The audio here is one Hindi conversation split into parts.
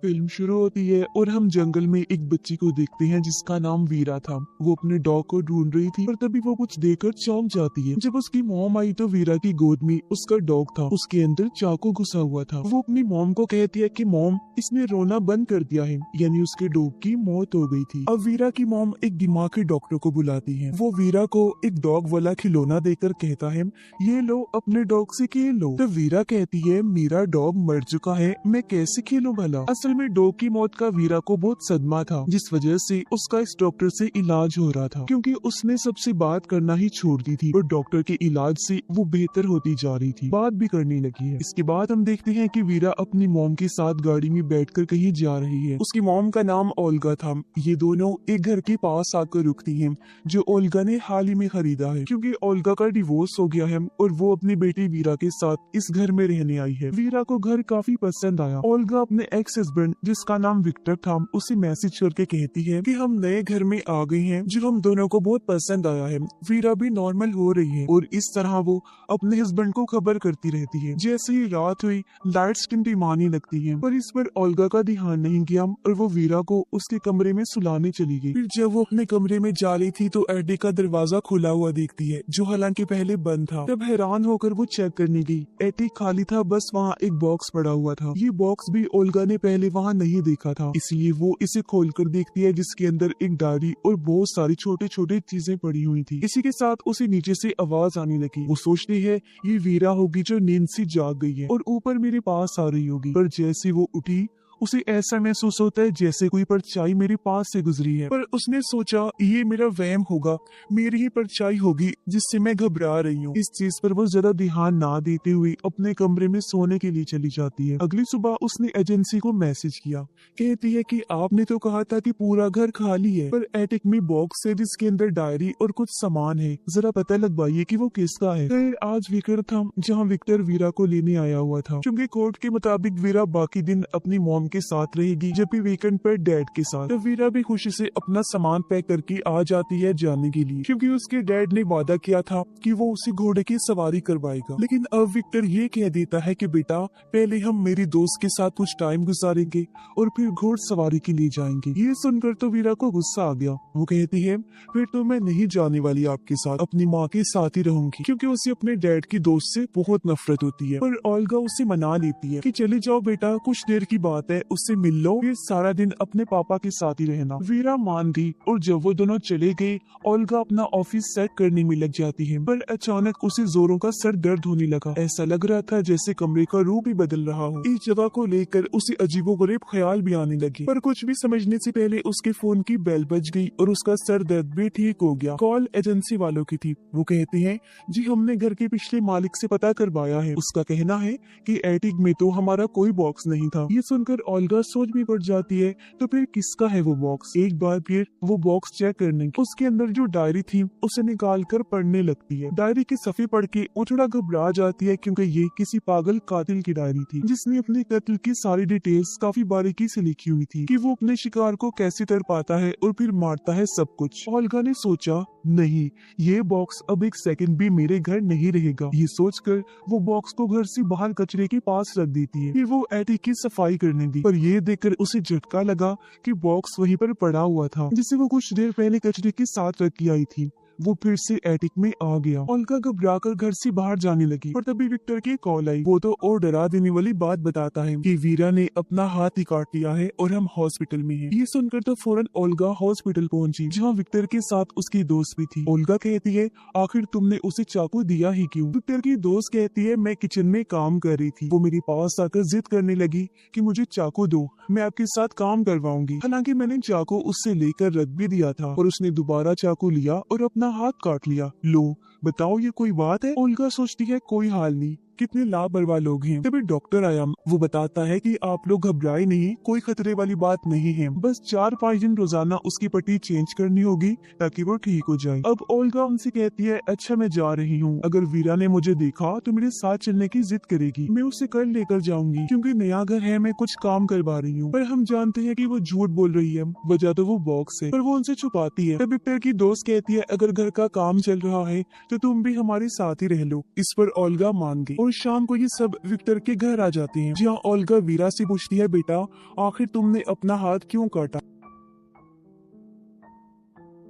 फिल्म शुरू होती है और हम जंगल में एक बच्ची को देखते हैं जिसका नाम वीरा था। वो अपने डॉग को ढूंढ रही थी पर तभी वो कुछ देखकर चौंक जाती है। जब उसकी मॉम आई तो वीरा की गोद में उसका डॉग था, उसके अंदर चाकू घुसा हुआ था। वो अपनी मॉम को कहती है कि मॉम, इसने रोना बंद कर दिया है, यानी उसके डॉग की मौत हो गई थी। अब वीरा की मॉम एक दिमागी डॉक्टर को बुलाती है। वो वीरा को एक डॉग वाला खिलौना देकर कहता है, ये लो अपने डॉग से खेल लो। तो वीरा कहती है, मेरा डॉग मर चुका है, मैं कैसे खेलूं भला। असल में डॉग की मौत का वीरा को बहुत सदमा था, जिस वजह से उसका इस डॉक्टर से इलाज हो रहा था, क्योंकि उसने सबसे बात करना ही छोड़ दी थी और डॉक्टर के इलाज से वो बेहतर होती जा रही थी, बात भी करने लगी है। इसके बाद हम देखते हैं कि वीरा अपनी मॉम के साथ गाड़ी में बैठकर कहीं जा रही है। उसकी मॉम का नाम ओल्गा था। ये दोनों एक घर के पास आकर रुकती हैं, जो ओल्गा ने हाल ही में खरीदा है, क्योंकि ओल्गा का डिवोर्स हो गया है और वो अपनी बेटी वीरा के साथ इस घर में रहने आई है। वीरा को घर काफी पसंद आया। ओल्गा अपने एक्स हस्बैंड, जिसका नाम विक्टर था, उसे मैसेज करके कहती है कि हम नए घर में आ गए हैं, जो हम दोनों को बहुत पसंद आया है। वीरा भी नॉर्मल हो रही है और इस तरह वो अपने हस्बैंड को खबर करती रहती है। जैसे ही रात हुई, लाइट्स टिमटिमाने लगती हैं, पर इस पर ओल्गा का ध्यान नहीं गया और वो वीरा को उसके कमरे में सुलाने चली गई। फिर जब वो अपने कमरे में जा रही थी तो एडी का दरवाजा खुला हुआ देखती है, जो हालांकि पहले बंद था। तब हैरान होकर वो चेक करने गई, एटी खाली था, बस वहाँ एक बॉक्स पड़ा हुआ था। ये बॉक्स भी ओल्गा ने पहले वहाँ नहीं देखा था, इसलिए वो इसे खोलकर देखती है, जिसके अंदर एक डायरी और बहुत सारी छोटे छोटे चीजें पड़ी हुई थी। इसी के साथ उसे नीचे से आवाज आने लगी। वो सोचती है ये वीरा होगी जो नींद से जाग गई है और ऊपर मेरे पास आ रही होगी, पर जैसे वो उठी उसे ऐसा महसूस होता है जैसे कोई परछाई मेरे पास से गुजरी है। पर उसने सोचा ये मेरा वहम होगा, मेरी ही परछाई होगी जिससे मैं घबरा रही हूँ। इस चीज पर वो ज्यादा ध्यान ना देते हुए अपने कमरे में सोने के लिए चली जाती है। अगली सुबह उसने एजेंसी को मैसेज किया, कहती है कि आपने तो कहा था कि पूरा घर खाली है, पर एटिक में बॉक्स है जिसके अंदर डायरी और कुछ सामान है, जरा पता लगवाइए कि वो किसका है। फिर आज वीकेंड था, जहाँ विक्टर वीरा को लेने आया हुआ था, क्योंकि कोर्ट के मुताबिक वीरा बाकी दिन अपनी मॉम के साथ रहेगी, जबकि वीकेंड पर डैड के साथ। तो वीरा भी खुशी से अपना सामान पैक करके आ जाती है जाने के लिए, क्योंकि उसके डैड ने वादा किया था कि वो उसे घोड़े की सवारी करवाएगा। लेकिन अब विक्टर ये कह देता है कि बेटा, पहले हम मेरी दोस्त के साथ कुछ टाइम गुजारेंगे और फिर घोड़ सवारी के लिए जाएंगे। ये सुनकर तो वीरा को गुस्सा आ गया। वो कहती है, फिर तो मैं नहीं जाने वाली आपके साथ, अपनी माँ के साथ ही रहूंगी, क्योंकि उसे अपने डैड की दोस्त से बहुत नफरत होती है। पर ओल्गा उसे मना लेती है कि चले जाओ बेटा, कुछ देर की बात है, उससे मिल लो, फिर सारा दिन अपने पापा के साथ ही रहना। वीरा मान गई और जब वो दोनों चले गए, ओल्गा अपना ऑफिस सेट करने में लग जाती है। पर अचानक उसे जोरों का सर दर्द होने लगा। ऐसा लग रहा था जैसे कमरे का रूप ही बदल रहा हो। इस जगह को लेकर उसे अजीबोगरीब ख्याल भी आने लगे, पर कुछ भी समझने से पहले उसके फोन की बेल बज गई और उसका सर दर्द भी ठीक हो गया। कॉल एजेंसी वालों की थी। वो कहते हैं, जी हमने घर के पिछले मालिक से पता करवाया है, उसका कहना है कि एटिक में तो हमारा कोई बॉक्स नहीं था। ये सुनकर ओल्गा सोच भी पड़ जाती है, तो फिर किसका है वो बॉक्स। एक बार फिर वो बॉक्स चेक करने, उसके अंदर जो डायरी थी उसे निकाल कर पढ़ने लगती है। डायरी के सफ़े पढ़ के वो थोड़ा घबरा जाती है, क्योंकि ये किसी पागल कातिल की डायरी थी, जिसने अपने कत्ल की सारी डिटेल्स काफी बारीकी से लिखी हुई थी, कि वो अपने शिकार को कैसे तर पाता है और फिर मारता है सब कुछ। ओल्गा ने सोचा, नहीं, ये बॉक्स अब एक सेकंड भी मेरे घर नहीं रहेगा। ये सोचकर वो बॉक्स को घर से बाहर कचरे के पास रख देती है। फिर वो एटिक की सफाई करने दी, पर ये देखकर उसे झटका लगा कि बॉक्स वहीं पर पड़ा हुआ था, जिसे वो कुछ देर पहले कचरे के साथ रख के आई थी। वो फिर से एटिक में आ गया। ओल्गा घबराकर घर से बाहर जाने लगी, पर तभी विक्टर की कॉल आई। वो तो और डरा देने वाली बात बताता है कि वीरा ने अपना हाथ ही काट लिया है और हम हॉस्पिटल में हैं। ये सुनकर तो फौरन ओल्गा हॉस्पिटल पहुंची, जहां विक्टर के साथ उसकी दोस्त भी थी। ओल्गा कहती है, आखिर तुमने उसे चाकू दिया ही क्यों? विक्टर की दोस्त कहती है, मैं किचन में काम कर रही थी, वो मेरे पास आकर जिद करने लगी कि मुझे चाकू दो, मैं आपके साथ काम करवाऊंगी। हालांकि मैंने चाकू उससे लेकर रख भी दिया था, और उसने दोबारा चाकू लिया और अपना हाथ काट लिया। लो बताओ, ये कोई बात है? ओल्गा सोचती है, कोई हाल नहीं, कितने लापरवाह लोग हैं। तभी डॉक्टर आया। वो बताता है कि आप लोग घबराए नहीं, कोई खतरे वाली बात नहीं है, बस 4-5 दिन रोजाना उसकी पट्टी चेंज करनी होगी ताकि वो ठीक हो जाए। अब ओल्गा उनसे कहती है, अच्छा मैं जा रही हूँ, अगर वीरा ने मुझे देखा तो मेरे साथ चलने की जिद करेगी, मैं उसे कल लेकर जाऊंगी, क्योंकि नया घर है, मैं कुछ काम करवा रही हूँ। पर हम जानते हैं कि वो झूठ बोल रही है, वजह तो वो बॉक्स है, पर वो उनसे छुपाती है। तब विक्टर की दोस्त कहती है, अगर घर का काम चल रहा है तो तुम भी हमारे साथ ही रह लो। इस पर ओल्गा मान गई और शाम को ये सब विक्टर के घर आ जाते हैं, जहाँ ओल्गा वीरा से पूछती है, बेटा आखिर तुमने अपना हाथ क्यों काटा?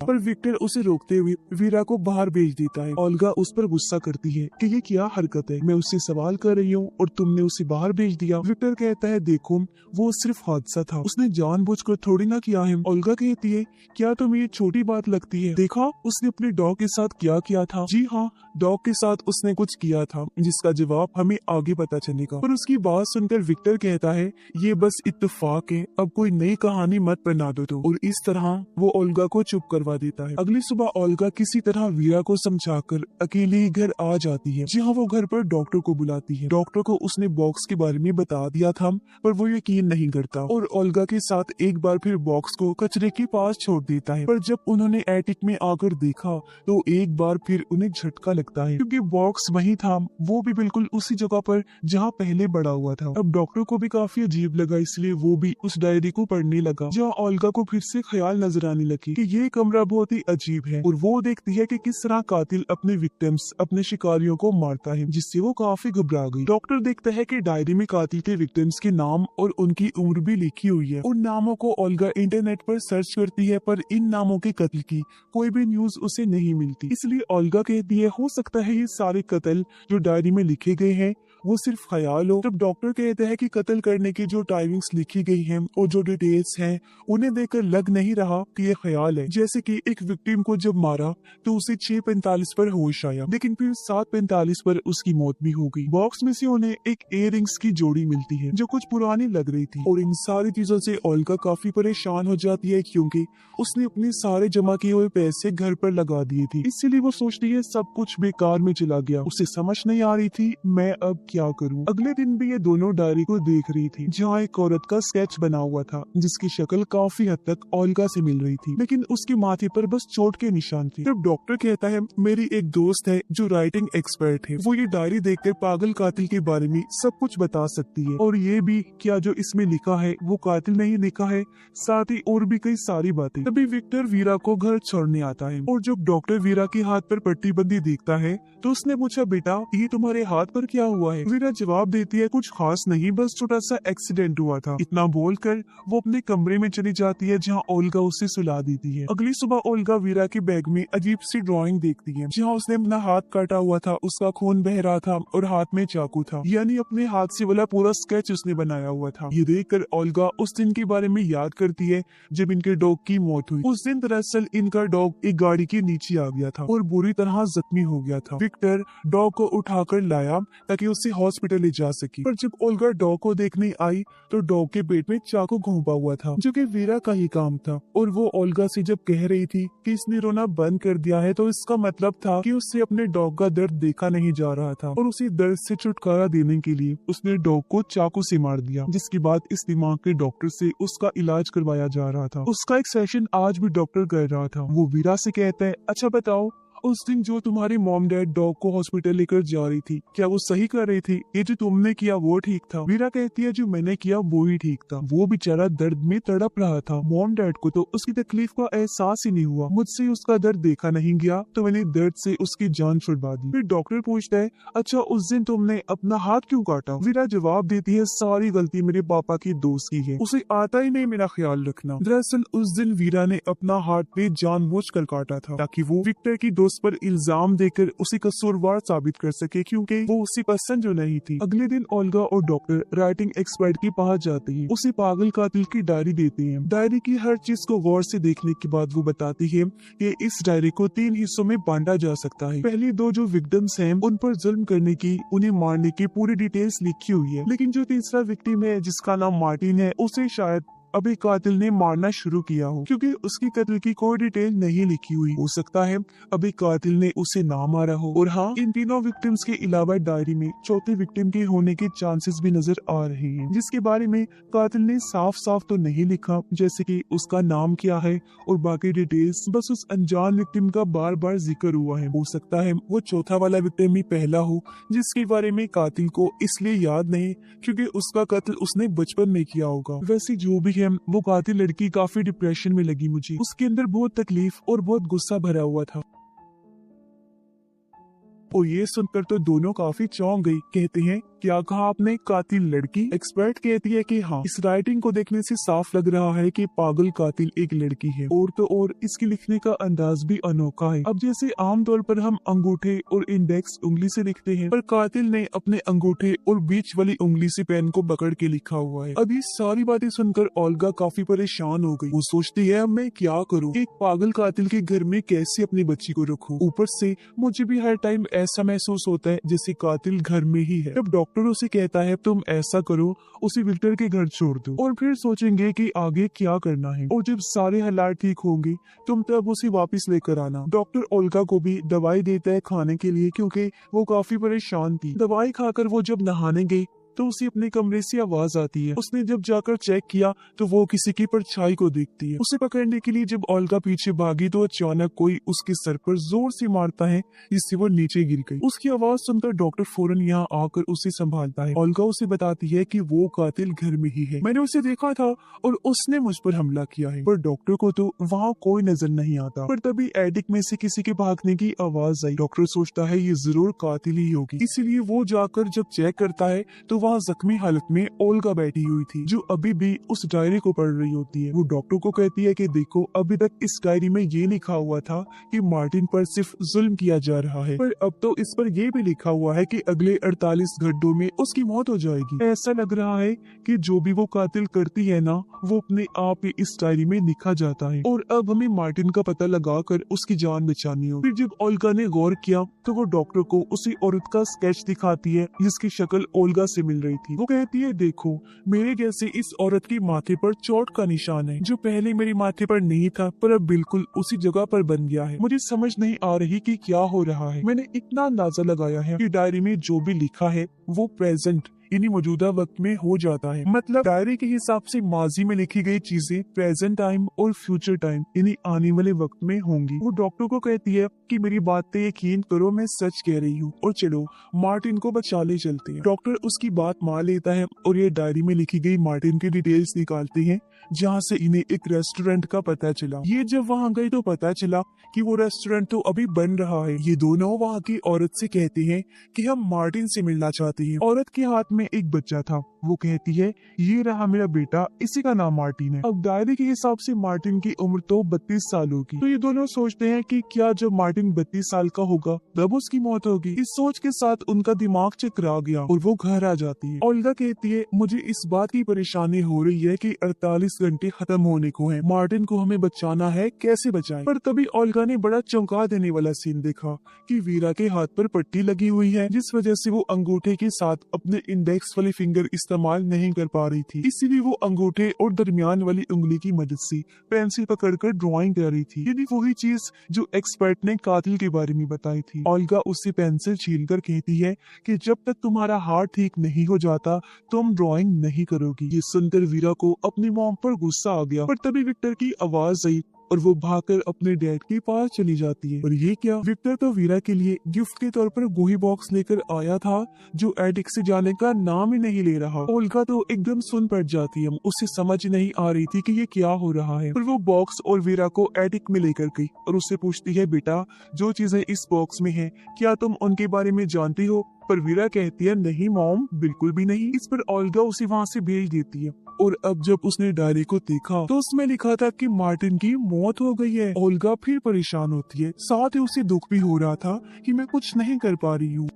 पर विक्टर उसे रोकते हुए वीरा को बाहर भेज देता है। ओल्गा उस पर गुस्सा करती है कि ये क्या हरकत है, मैं उससे सवाल कर रही हूँ और तुमने उसे बाहर भेज दिया। विक्टर कहता है, देखो वो सिर्फ हादसा था, उसने जानबूझकर थोड़ी ना किया है। ओल्गा कहती है, क्या तुम्हें ये छोटी बात लगती है? देखा उसने अपने डॉग के साथ क्या किया था। जी हाँ, डॉग के साथ उसने कुछ किया था, जिसका जवाब हमें आगे पता चलेगा। पर उसकी बात सुनकर विक्टर कहता है, ये बस इत्तेफाक है, अब कोई नई कहानी मत बना दो। तो और इस तरह वो ओल्गा को चुप करवा देता है। अगली सुबह ओल्गा किसी तरह वीरा को समझाकर अकेले ही घर आ जाती है, जहाँ वो घर पर डॉक्टर को बुलाती है। डॉक्टर को उसने बॉक्स के बारे में बता दिया था, पर वो यकीन नहीं करता और ओल्गा के साथ एक बार फिर बॉक्स को कचरे के पास छोड़ देता है। पर जब उन्होंने एटिक में आकर देखा तो एक बार फिर उन्हें झटका लगता है, क्योंकि बॉक्स वही था, वो भी बिल्कुल उसी जगह पर जहाँ पहले पड़ा हुआ था। अब डॉक्टर को भी काफी अजीब लगा, इसलिए वो भी उस डायरी को पढ़ने लगा, जहाँ ओल्गा को फिर से ख्याल नजर आने लगी कि ये कमरा बहुत ही अजीब है। और वो देखती है कि किस तरह कातिल अपने विक्टिम्स, अपने शिकारियों को मारता है, जिससे वो काफी घबरा गई। डॉक्टर देखता है कि डायरी में कातिल के विक्टिम्स के नाम और उनकी उम्र भी लिखी हुई है। उन नामों को ओल्गा इंटरनेट पर सर्च करती है, पर इन नामों के कत्ल की कोई भी न्यूज उसे नहीं मिलती। इसलिए ओल्गा कहती है, हो सकता है ये सारे कत्ल जो डायरी में लिखे गए हैं वो सिर्फ ख्याल हो। जब डॉक्टर कहते हैं कि कत्ल करने की जो टाइमिंग्स लिखी गई हैं और जो डिटेल्स हैं उन्हें देखकर लग नहीं रहा कि ये ख्याल है। जैसे कि एक विक्टिम को जब मारा तो उसे 6:45 पर होश आया, लेकिन फिर 7:45 पर उसकी मौत भी हो गई। बॉक्स में से उन्हें एक इयररिंग्स की जोड़ी मिलती है जो कुछ पुरानी लग रही थी, और इन सारी चीजों से ओल्गा काफी परेशान हो जाती है, क्योंकि उसने अपने सारे जमा किए हुए पैसे घर पर लगा दिए थे। इसीलिए वो सोचती है सब कुछ बेकार में चला गया। उसे समझ नहीं आ रही थी मैं अब क्या करूं। अगले दिन भी ये दोनों डायरी को देख रही थी, जहाँ एक औरत का स्केच बना हुआ था, जिसकी शक्ल काफी हद तक ओल्गा से मिल रही थी, लेकिन उसके माथे पर बस चोट के निशान थे। तब डॉक्टर कहता है, मेरी एक दोस्त है जो राइटिंग एक्सपर्ट है, वो ये डायरी देखकर पागल कातिल के बारे में सब कुछ बता सकती है, और ये भी क्या जो इसमें लिखा है वो कातिल नहीं लिखा है, साथ ही और भी कई सारी बातें। तभी विक्टर वीरा को घर छोड़ने आता है, और जब डॉक्टर वीरा के हाथ पर पट्टीबंदी देखता है तो उसने पूछा, बेटा ये तुम्हारे हाथ पर क्या हुआ है? वीरा जवाब देती है, कुछ खास नहीं, बस छोटा सा एक्सीडेंट हुआ था। इतना बोलकर वो अपने कमरे में चली जाती है, जहाँ ओल्गा उसे सुला देती है। अगली सुबह ओल्गा वीरा के बैग में अजीब सी ड्राइंग देखती है, जहाँ उसने अपना हाथ काटा हुआ था, उसका खून बह रहा था और हाथ में चाकू था, यानी अपने हाथ से वाला पूरा स्केच उसने बनाया हुआ था। ये देखकर ओल्गा उस दिन के बारे में याद करती है जब इनके डॉग की मौत हुई। उस दिन दरअसल इनका डॉग एक गाड़ी के नीचे आ गया था और बुरी तरह जख्मी हो गया था। विक्टर डॉग को उठाकर लाया ताकि उसे हॉस्पिटल ले जा सके, पर जब ओल्गा डॉग को देखने आई तो डॉग के पेट में चाकू घुसा हुआ था, जो कि वीरा का ही काम था। और वो ओल्गा से जब कह रही थी कि इसने रोना बंद कर दिया है, तो इसका मतलब था कि उससे अपने डॉग का दर्द देखा नहीं जा रहा था, और उसी दर्द से छुटकारा देने के लिए उसने डॉग को चाकू से मार दिया, जिसके बाद इस दिमाग के डॉक्टर से उसका इलाज करवाया जा रहा था। उसका एक सेशन आज भी डॉक्टर कर रहा था। वो वीरा से कहता है, अच्छा बताओ, उस दिन जो तुम्हारी मॉम डैड डॉग को हॉस्पिटल लेकर जा रही थी, क्या वो सही कर रही थी? ये जो तुमने किया वो ठीक था? वीरा कहती है, जो मैंने किया वो ही ठीक था। वो बेचारा दर्द में तड़प रहा था, मॉम डैड को तो उसकी तकलीफ का एहसास ही नहीं हुआ। मुझसे उसका दर्द देखा नहीं गया तो मैंने दर्द से उसकी जान छुड़वा दी। फिर डॉक्टर पूछता है, अच्छा उस दिन तुमने अपना हाथ क्यों काटा? वीरा जवाब देती है, सारी गलती मेरे पापा की दोस्त की है, उसे आता ही नहीं मेरा ख्याल रखना। दरअसल उस दिन वीरा ने अपना हाथ पे जानबूझकर काटा था, ताकि वो विक्टर की दोस्त पर इल्जाम देकर उसे कसूरवार साबित कर सके, क्योंकि वो उसे पसंद जो नहीं थी। अगले दिन ओल्गा और डॉक्टर राइटिंग एक्सपर्ट के पास जाते हैं, उसे पागल कातिल की डायरी देते हैं। डायरी की हर चीज को गौर से देखने के बाद वो बताती है कि इस डायरी को 3 हिस्सों में बांटा जा सकता है। पहली 2 जो विक्टिम्स हैं उन पर जुल्म करने की, उन्हें मारने की पूरी डिटेल्स लिखी हुई है, लेकिन जो तीसरा विक्टिम है जिसका नाम मार्टिन है, उसे शायद अभी कातिल ने मारना शुरू किया हो, क्योंकि उसकी कत्ल की कोई डिटेल नहीं लिखी हुई। हो सकता है अभी कातिल ने उसे ना मारा हो। और हाँ, इन तीनों विक्टिम्स के अलावा डायरी में चौथे विक्टिम के होने के चांसेस भी नजर आ रहे हैं, जिसके बारे में कातिल ने साफ साफ तो नहीं लिखा, जैसे कि उसका नाम क्या है और बाकी डिटेल्स बस उस अनजान विक्टिम का बार बार जिक्र हुआ है। हो सकता है वो चौथा वाला विक्टिम ही पहला हो, जिसके बारे में कातिल को इसलिए याद नहीं क्योंकि उसका कत्ल उसने बचपन में किया होगा। वैसे जो भी है, वो कातिल लड़की काफी डिप्रेशन में लगी मुझे, उसके अंदर बहुत तकलीफ और बहुत गुस्सा भरा हुआ था। और ये सुनकर तो दोनों काफी चौंक गई। कहते हैं क्या कहा आपने, कातिल लड़की? एक्सपर्ट कहती है कि हाँ, इस राइटिंग को देखने से साफ लग रहा है कि पागल कातिल एक लड़की है। और तो और इसके लिखने का अंदाज भी अनोखा है। अब जैसे आमतौर पर हम अंगूठे और इंडेक्स उंगली से लिखते हैं, पर कातिल ने अपने अंगूठे और बीच वाली उंगली से पेन को पकड़ के लिखा हुआ है। अब ये सारी बातें सुनकर ओल्गा काफी परेशान हो गई। वो सोचती है अब मैं क्या करूँ, एक पागल कातिल के घर में कैसे अपनी बच्ची को रखूं? ऊपर से मुझे भी हर टाइम ऐसा महसूस होता है जैसे कातिल घर में ही है। जब डॉक्टर उसे कहता है तुम ऐसा करो, उसे विक्टर के घर छोड़ दो और फिर सोचेंगे कि आगे क्या करना है, और जब सारे हालात ठीक होंगे तुम तब उसे वापस लेकर आना। डॉक्टर ओल्गा को भी दवाई देता है खाने के लिए, क्योंकि वो काफी परेशान थी। दवाई खाकर वो जब नहाने गई तो उसे अपने कमरे से आवाज आती है। उसने जब जाकर चेक किया तो वो किसी की परछाई को देखती है। उसे पकड़ने के लिए जब ओल्गा पीछे भागी तो अचानक कोई उसके सर पर जोर से मारता है, जिससे वो नीचे गिर गई। उसकी आवाज सुनकर डॉक्टर फौरन यहाँ आकर उसे संभालता है। ओल्गा उसे बताती है कि वो कातिल घर में ही है, मैंने उसे देखा था और उसने मुझ पर हमला किया है। पर डॉक्टर को तो वहाँ कोई नजर नहीं आता। पर तभी एटिक में से किसी के भागने की आवाज आई। डॉक्टर सोचता है ये जरूर कातिल ही होगी, इसीलिए वो जाकर जब चेक करता है तो वहाँ जख्मी हालत में ओल्गा बैठी हुई थी, जो अभी भी उस डायरी को पढ़ रही होती है। वो डॉक्टर को कहती है कि देखो, अभी तक इस डायरी में ये लिखा हुआ था कि मार्टिन पर सिर्फ जुल्म किया जा रहा है, पर अब तो इस पर ये भी लिखा हुआ है कि अगले 48 घंटों में उसकी मौत हो जाएगी। ऐसा लग रहा है कि जो भी वो कातिल करती है ना, वो अपने आप ही इस डायरी में लिखा जाता है, और अब हमें मार्टिन का पता लगाकर उसकी जान बचानी हो। फिर जब ओल्गा ने गौर किया तो वो डॉक्टर को उसी औरत का स्केच दिखाती है जिसकी शक्ल ओल्गा से मिल रही थी। वो कहती है देखो, मेरे जैसे इस औरत की माथे पर चोट का निशान है, जो पहले मेरे माथे पर नहीं था पर अब बिल्कुल उसी जगह पर बन गया है। मुझे समझ नहीं आ रही कि क्या हो रहा है। मैंने इतना अंदाजा लगाया है कि डायरी में जो भी लिखा है वो प्रेजेंट इन्हीं मौजूदा वक्त में हो जाता है। मतलब डायरी के हिसाब से माजी में लिखी गई चीजें प्रेजेंट टाइम और फ्यूचर टाइम इन्हीं आने वाले वक्त में होंगी। वो डॉक्टर को कहती है कि मेरी बात पे यकीन करो, मैं सच कह रही हूँ, और चलो मार्टिन को बचा ले चलते हैं। डॉक्टर उसकी बात मान लेता है और ये डायरी में लिखी गई मार्टिन की डिटेल्स निकालते हैं, जहाँ से इन्हें एक रेस्टोरेंट का पता चला। ये जब वहाँ गए तो पता चला कि वो रेस्टोरेंट तो अभी बन रहा है। ये दोनों वहाँ की औरत से कहते हैं कि हम मार्टिन से मिलना चाहते हैं। औरत के हाथ में एक बच्चा था। वो कहती है ये रहा मेरा बेटा, इसी का नाम मार्टिन है। अब डायरी के हिसाब से मार्टिन की उम्र तो 32 साल होगी। तो ये दोनों सोचते हैं कि क्या जब मार्टिन 32 साल का होगा तब उसकी मौत होगी। इस सोच के साथ उनका दिमाग चकरा गया और वो घर आ जाती है। ओल्गा कहती है मुझे इस बात की परेशानी हो रही है कि 48 घंटे खत्म होने को है, मार्टिन को हमें बचाना है, कैसे बचाएं? पर तभी ओल्गा ने बड़ा चौंका देने वाला सीन देखा कि वीरा के हाथ पर पट्टी लगी हुई है, जिस वजह से वो अंगूठे के साथ अपने इंडेक्स वाली फिंगर इस्तेमाल नहीं कर पा रही थी। इसीलिए वो अंगूठे और दरमियान वाली उंगली की मदद से पेंसिल पकड़कर ड्राइंग कर रही थी। यानी वही चीज जो एक्सपर्ट ने कातिल के बारे में बताई थी। ओल्गा उससे पेंसिल छीलकर कहती है कि जब तक तुम्हारा हाथ ठीक नहीं हो जाता तुम ड्राइंग नहीं करोगी। ये सुनकर वीरा को अपनी मॉम पर गुस्सा आ गया, पर तभी विक्टर की आवाज आई और वो भागकर अपने डैड के पास चली जाती है। और ये क्या, विक्टर तो वीरा के लिए गिफ्ट के तौर पर गोही बॉक्स लेकर आया था जो एटिक से जाने का नाम ही नहीं ले रहा। ओल्गा तो एकदम सुन पड़ जाती है, उसे समझ नहीं आ रही थी कि ये क्या हो रहा है। और वो बॉक्स और वीरा को एटिक में लेकर गई और उससे पूछती है बेटा जो चीजें इस बॉक्स में है क्या तुम उनके बारे में जानती हो? पर वीरा कहती है नहीं मॉम, बिल्कुल भी नहीं। इस पर ओल्गा उसे वहाँ से भेज देती है। और अब जब उसने डायरी को देखा तो उसमें लिखा था कि मार्टिन की मौत हो गई है। ओल्गा फिर परेशान होती है, साथ ही उसे दुख भी हो रहा था कि मैं कुछ नहीं कर पा रही हूँ।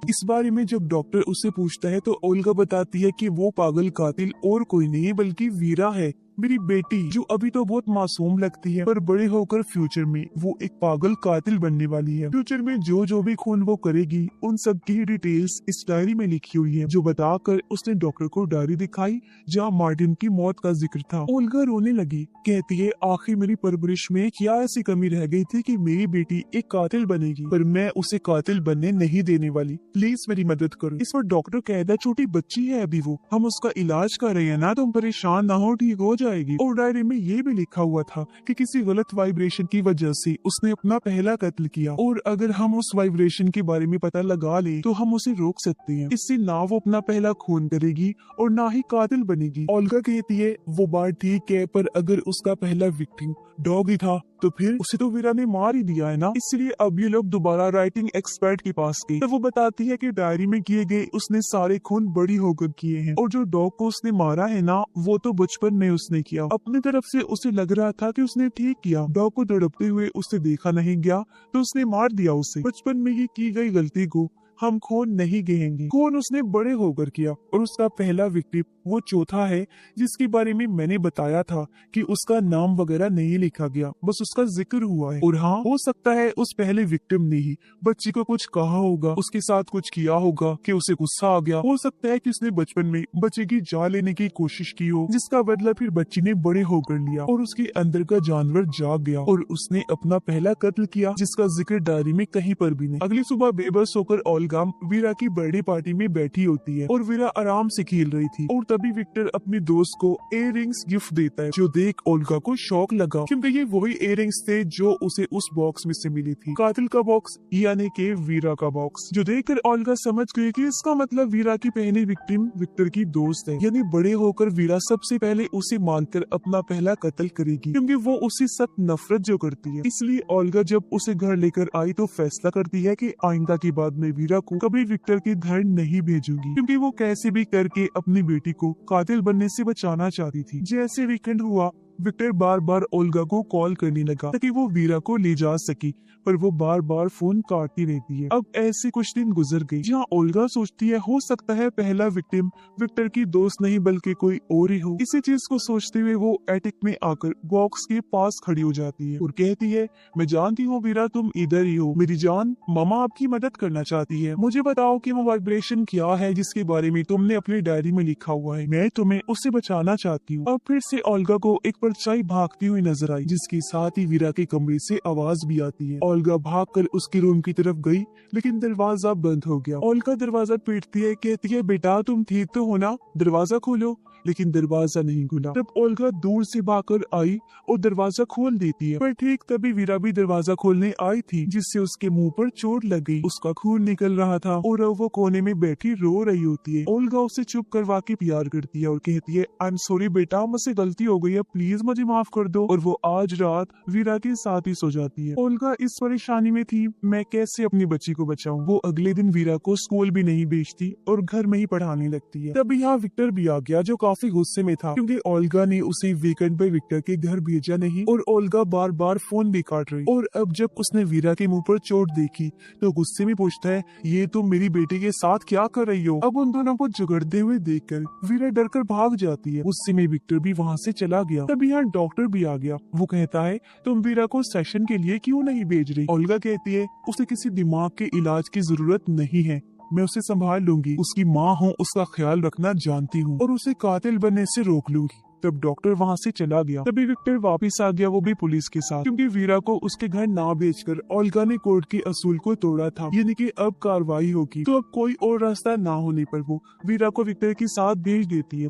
इस बारे में जब डॉक्टर उससे पूछता है तो ओल्गा बताती है कि वो पागल कातिल और कोई नहीं बल्कि वीरा है, मेरी बेटी, जो अभी तो बहुत मासूम लगती है पर बड़े होकर फ्यूचर में वो एक पागल कातिल बनने वाली है। फ्यूचर में जो भी खून वो करेगी उन सब की डिटेल्स इस डायरी में लिखी हुई है, जो बताकर उसने डॉक्टर को डायरी दिखाई जहाँ मार्टिन की मौत का जिक्र था। ओल्गा रोने लगी, कहती है आखिर मेरी परवरिश में क्या ऐसी कमी रह गई थी कि मेरी बेटी एक कातिल बनेगी, पर मैं उसे कातिल बनने नहीं देने वाली, प्लीज मेरी मदद करो। इस पर डॉक्टर कहता छोटी बच्ची है अभी वो, हम उसका इलाज कर रहे हैं ना, तुम परेशान ना हो, ठीक हो जाएगी। और डायरी में ये भी लिखा हुआ था कि किसी गलत वाइब्रेशन की वजह से उसने अपना पहला कत्ल किया, और अगर हम उस वाइब्रेशन के बारे में पता लगा ले तो हम उसे रोक सकते हैं। इससे ना वो अपना पहला खून करेगी और ना ही कातिल बनेगी। ओल्गा कहती है वो बात ठीक है, पर अगर उसका पहला विक्टिम डॉग ही था तो फिर उसे तो वीरा ने मार ही दिया है ना, इसलिए अब ये लोग दोबारा राइटिंग एक्सपर्ट के पास गए। तो वो बताती है कि डायरी में किए गए उसने सारे खून बड़ी होकर किए हैं, और जो डॉग को उसने मारा है ना, वो तो बचपन में उसने किया। अपनी तरफ से उसे लग रहा था कि उसने ठीक किया, डॉग को तड़पते हुए उसे देखा नहीं गया तो उसने मार दिया उसे। बचपन में ये की गई गलती को हम खून नहीं गिनेंगे, खून उसने बड़े होकर किया। और उसका पहला विक्टिम वो चौथा है जिसके बारे में मैंने बताया था कि उसका नाम वगैरह नहीं लिखा गया, बस उसका जिक्र हुआ है। और हाँ, हो सकता है उस पहले विक्टिम ने ही बच्ची को कुछ कहा होगा, उसके साथ कुछ किया होगा कि उसे गुस्सा आ गया। हो सकता है कि उसने बचपन में बच्चे की जान लेने की कोशिश की हो, जिसका बदला फिर बच्ची ने बड़े होकर लिया और उसके अंदर का जानवर जाग गया और उसने अपना पहला कत्ल किया, जिसका जिक्र डायरी में कहीं पर भी नहीं। अगली सुबह बेबस होकर ओल्गा वीरा की बर्थडे पार्टी में बैठी होती है और वीरा आराम से खेल रही थी, और तभी विक्टर अपने दोस्त को इयररिंग्स गिफ्ट देता है, जो देख ओल्गा को शौक लगा, क्योंकि ये वही इयररिंग्स थे जो उसे उस बॉक्स में से मिली थी, कातिल का बॉक्स यानी कि वीरा का बॉक्स। जो देखकर ओल्गा समझ गई कि इसका मतलब वीरा की पहली विक्टिम विक्टर की दोस्त है, यानी बड़े होकर वीरा सबसे पहले उसे मानकर अपना पहला कत्ल करेगी, क्योंकि वो उससे सख्त नफरत जो करती है। इसलिए ओल्गा जब उसे घर लेकर आई तो फैसला करती है कि आइंदा के बाद में वीरा को कभी विक्टर के घर नहीं भेजूंगी, क्योंकि वो कैसे भी करके अपनी बेटी को कातिल बनने से बचाना चाहती थी। जैसे वीकेंड हुआ, विक्टर बार बार ओल्गा को कॉल करने लगा ताकि वो वीरा को ले जा सके, पर वो बार बार फोन काटती रहती है। अब ऐसे कुछ दिन गुजर गए जहाँ ओल्गा सोचती है हो सकता है पहला विक्टिम विक्टर की दोस्त नहीं बल्कि कोई और ही हो। इसी चीज को सोचते हुए वो एटिक में आकर बॉक्स के पास खड़ी हो जाती है और कहती है, मैं जानती हूँ वीरा तुम इधर ही हो, मेरी जान मामा आपकी मदद करना चाहती है। मुझे बताओ कि वो वाइब्रेशन क्या है जिसके बारे में तुमने अपनी डायरी में लिखा हुआ है, मैं तुम्हें उससे बचाना चाहती हूँ। अब फिर से ओल्गा को एक परछाई भागती हुई नजर आई, जिसके साथ ही वीरा के कमरे से आवाज भी आती है। ओल्गा भागकर उसके रूम की तरफ गई, लेकिन दरवाजा बंद हो गया। ओल्गा दरवाजा पीटती है, कहती है बेटा तुम ठीक तो हो ना, दरवाजा खोलो, लेकिन दरवाजा नहीं खुला। तब ओल्गा दूर से भागकर आई और दरवाजा खोल देती है, पर ठीक तभी वीरा भी दरवाजा खोलने आई थी, जिससे उसके मुंह पर चोट लग गई। उसका खून निकल रहा था और अब वो कोने में बैठी रो रही होती है। ओल्गा उसे चुप करवा के प्यार करती है और कहती है, आई एम सॉरी बेटा, मुझसे गलती हो गई है, प्लीज मुझे माफ कर दो। और वो आज रात वीरा के साथ ही सो जाती है। ओल्गा इस परेशानी में थी, मैं कैसे अपनी बच्ची को बचाऊं। वो अगले दिन वीरा को स्कूल भी नहीं भेजती और घर में ही पढ़ाने लगती है। तभी यहाँ विक्टर भी आ गया, जो काफी गुस्से में था, क्योंकि ओल्गा ने उसे वीकेंड पे विक्टर के घर भेजा नहीं और ओल्गा बार बार फोन भी काट रही। और अब जब उसने वीरा के मुंह पर चोट देखी तो गुस्से में पूछता है, ये तुम मेरी बेटी के साथ क्या कर रही हो। अब उन दोनों को झगड़ते हुए देखकर वीरा डरकर भाग जाती है। गुस्से में विक्टर भी वहाँ से चला गया। तभी यहाँ डॉक्टर भी आ गया। वो कहता है, तुम वीरा को सेशन के लिए क्यों नहीं भेज रही। ओल्गा कहती है, उसे किसी दिमाग के इलाज की जरूरत नहीं है, मैं उसे संभाल लूंगी, उसकी माँ हूँ, उसका ख्याल रखना जानती हूँ और उसे कातिल बनने से रोक लूंगी। तब डॉक्टर वहाँ से चला गया। तभी विक्टर वापस आ गया, वो भी पुलिस के साथ, क्योंकि वीरा को उसके घर ना भेजकर ओल्गा ने कोर्ट के असूल को तोड़ा था, यानी कि अब कार्रवाई होगी। तो अब कोई और रास्ता ना होने पर वो वीरा को विक्टर के साथ भेज देती है।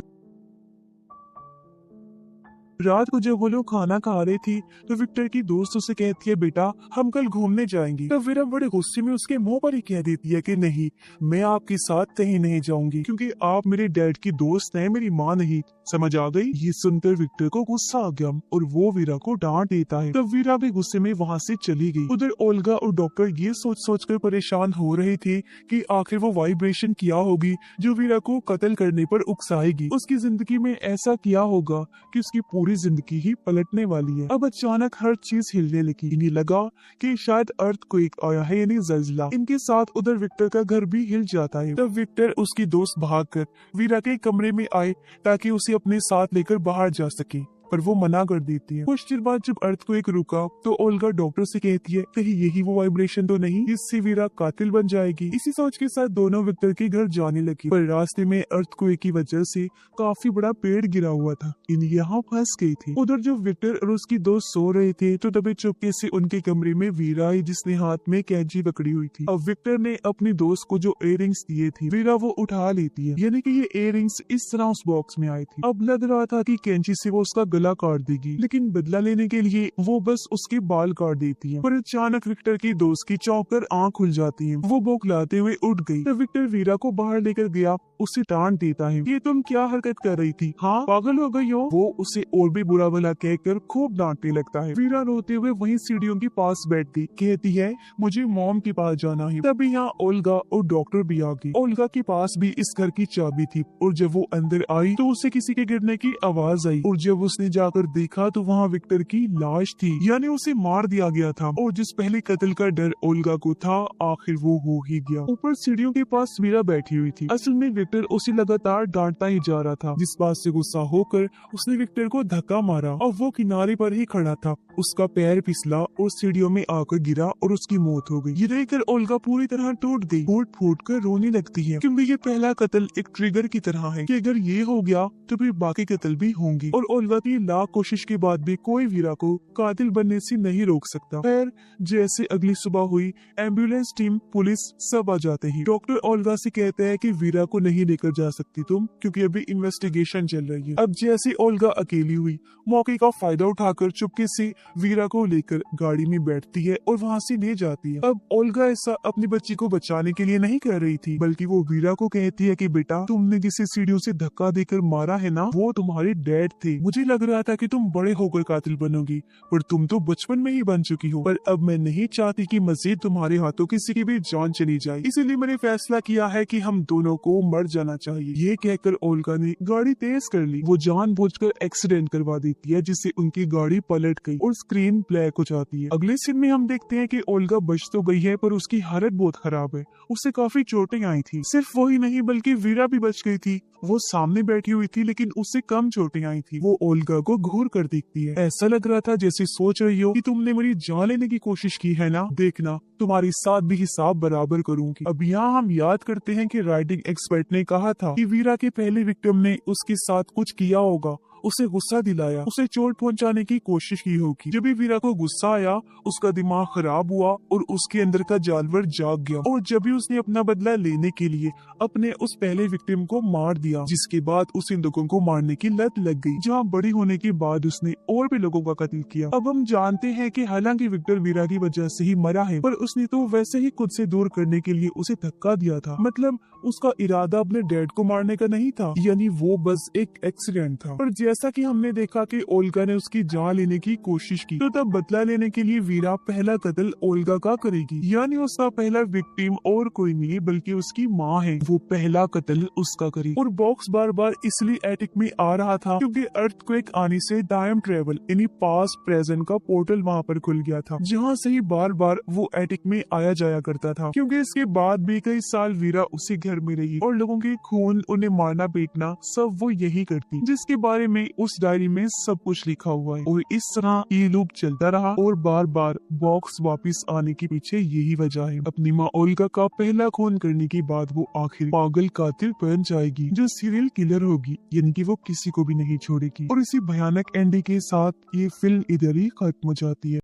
रात को जब वो लोग खाना खा रही थी तो विक्टर की दोस्त उसे कहती है, बेटा हम कल घूमने जाएंगे। तब वीरा बड़े गुस्से में उसके मुंह पर ही कह देती है कि नहीं, मैं आपके साथ कहीं नहीं जाऊंगी, क्योंकि आप मेरे डैड की दोस्त हैं, मेरी माँ नहीं। समझ आ गई। ये सुनकर विक्टर को गुस्सा आ गया और वो वीरा को डांट देता है। तब वीरा भी गुस्से में वहाँ से चली गई। उधर ओल्गा और डॉक्टर ये सोच सोच कर परेशान हो रहे थे कि आखिर वो वाइब्रेशन क्या होगी जो वीरा को कत्ल करने पर उकसाएगी। उसकी जिंदगी में ऐसा क्या होगा कि उसकी पूरी जिंदगी ही पलटने वाली है। अब अचानक हर चीज हिलने लगी। इन्हें लगा कि शायद अर्थक्वेक आया है, यानी जल्जला। इनके साथ उधर विक्टर का घर भी हिल जाता है। तब विक्टर उसकी दोस्त भागकर वीरा के कमरे में आए ताकि उसे अपने साथ लेकर बाहर जा सके, पर वो मना कर देती है। कुछ देर बाद जब अर्थक्वेक रुका तो ओल्गा डॉक्टर से कहती है, कहीं यही वो वाइब्रेशन तो नहीं जिससे वीरा कातिल बन जाएगी। इसी सोच के साथ दोनों विक्टर के घर जाने लगी, पर रास्ते में अर्थक्वेक की वजह से काफी बड़ा पेड़ गिरा हुआ था। इन यहाँ फंस गई थी। उधर जब विक्टर और उसकी दोस्त सो रहे थे तो तभी चुपके से उनके कमरे में वीरा आई, जिसने हाथ में कैंची पकड़ी हुई थी। अब विक्टर ने अपनी दोस्त को जो इयररिंग्स दिए थे वीरा वो उठा लेती है, यानी कि ये इयररिंग्स इस तरह उस बॉक्स में आई थी। अब लग रहा था कि कैंची से वो उसका गला काट देगी, लेकिन बदला लेने के लिए वो बस उसके बाल काट देती है। पर अचानक विक्टर की दोस्त की चौंक कर आंख खुल जाती है। वो बौखलाते हुए उठ गई। तब विक्टर वीरा को बाहर लेकर गया उसे डांट देता है, ये तुम क्या हरकत कर रही थी, हाँ पागल हो गई हो। वो उसे और भी बुरा भला कहकर खूब डांटने लगता है। वीरा रोते हुए वहीं सीढ़ियों के पास बैठती कहती है मुझे मॉम के पास जाना है। तभी यहाँ ओल्गा और डॉक्टर भी आ गए। ओल्गा के पास भी इस घर की चाबी थी और जब वो अंदर आई तो उसे किसी के गिरने की आवाज आई और जब उसने जाकर देखा तो वहाँ विक्टर की लाश थी, यानी उसे मार दिया गया था। और जिस पहले कत्ल का डर ओल्गा को था आखिर वो हो ही गया। ऊपर सीढ़ियों के पास वीरा बैठी हुई थी। असल में विक्टर उसे लगातार डांटता ही जा रहा था, जिस बात से गुस्सा होकर उसने विक्टर को धक्का मारा और वो किनारे पर ही खड़ा था। उसका पैर फिसला और सीढ़ियों में आकर गिरा और उसकी मौत हो गई। ये देखकर ओल्गा पूरी तरह टूट गई, फूट फूट कर रोने लगती है, क्योंकि ये पहला कत्ल एक ट्रिगर की तरह है कि अगर ये हो गया तो फिर बाकी कत्ल भी होंगे। और ओल्गा की लाख कोशिश के बाद भी कोई वीरा को कातिल बनने से नहीं रोक सकता। खैर जैसे अगली सुबह हुई, एम्बुलेंस टीम, पुलिस सब आ जाते हैं। डॉक्टर ओल्गा से कहते हैं कि वीरा को नहीं लेकर जा सकती तुम, क्योंकि अभी इन्वेस्टिगेशन चल रही है। अब जैसे ओल्गा अकेली हुई, मौके का फायदा उठाकर चुपके से वीरा को लेकर गाड़ी में बैठती है और वहाँ से ले जाती है। अब ओल्गा ऐसा अपनी बच्ची को बचाने के लिए नहीं कर रही थी, बल्कि वो वीरा को कहती है कि बेटा तुमने जिसे सीढ़ियों से धक्का देकर मारा है ना, वो तुम्हारे डैड थे। मुझे लग रहा था कि तुम बड़े होकर कातिल बनोगी, पर तुम तो बचपन में ही बन चुकी हो। पर अब मैं नहीं चाहती कि मजीद तुम्हारे हाथों किसी की भी जान चली जाए, इसीलिए मैंने फैसला किया है कि हम दोनों को मर जाना चाहिए। ये कहकर ओल्गा ने गाड़ी तेज कर ली। वो जानबूझकर एक्सीडेंट करवा देती है, जिससे उनकी गाड़ी पलट गई और स्क्रीन ब्लैक हो जाती है। अगले सीन में हम देखते हैं कि ओल्गा बच तो गई है, पर उसकी हालत बहुत खराब है। उसे काफी चोटें आई थी। सिर्फ वही नहीं बल्कि वीरा भी बच गई थी। वो सामने बैठी हुई थी, लेकिन उससे कम चोटें आई थी। वो ओल्गा को घूर कर देखती है। ऐसा लग रहा था जैसे सोच रही हो कि तुमने मेरी जान लेने की कोशिश की है ना, देखना तुम्हारी साथ भी हिसाब बराबर करूंगी। अब यहाँ हम याद करते हैं कि राइटिंग एक्सपर्ट ने कहा था कि वीरा के पहले विक्टिम ने उसके साथ कुछ किया होगा, उसे गुस्सा दिलाया, उसे चोट पहुंचाने की कोशिश की होगी। जब भी वीरा को गुस्सा आया, उसका दिमाग खराब हुआ और उसके अंदर का जानवर जाग गया। और जब भी उसने अपना बदला लेने के लिए अपने उस पहले विक्टिम को मार दिया, जिसके बाद उसे लोगों को मारने की लत लग गई, जहाँ बड़ी होने के बाद उसने और भी लोगों का कत्ल किया। अब हम जानते हैं कि हालांकि विक्टर वीरा की वजह से ही मरा है, पर उसने तो वैसे ही खुद से दूर करने के लिए उसे धक्का दिया था। मतलब उसका इरादा अपने डैड को मारने का नहीं था, यानी वो बस एक एक्सीडेंट था। पर जैसा कि हमने देखा कि ओल्गा ने उसकी जान लेने की कोशिश की, तो तब बदला लेने के लिए वीरा पहला कत्ल ओल्गा का करेगी, यानी उसका पहला विक्टिम और कोई नहीं बल्कि उसकी माँ है। वो पहला कत्ल उसका करेगी। और बॉक्स बार बार इसलिए एटिक में आ रहा था क्योंकि अर्थक्वेक आने से टाइम ट्रेवल यानी पास्ट प्रेजेंट का पोर्टल वहाँ पर खुल गया था, जहाँ से ही बार बार वो एटिक में आया जाया करता था। क्योंकि इसके बाद भी कई साल वीरा उसी घर में रही और लोगों के खून, उन्हें मारना पीटना सब वो यही करती, जिसके बारे में उस डायरी में सब कुछ लिखा हुआ है। और इस तरह ये लूप चलता रहा और बार बार बॉक्स वापस आने के पीछे यही वजह है। अपनी माँ ओल्गा का पहला खून करने के बाद वो आखिर पागल कातिल बन जाएगी, जो सीरियल किलर होगी, यानी कि वो किसी को भी नहीं छोड़ेगी। और इसी भयानक एंडिंग के साथ ये फिल्म इधर ही खत्म हो जाती है।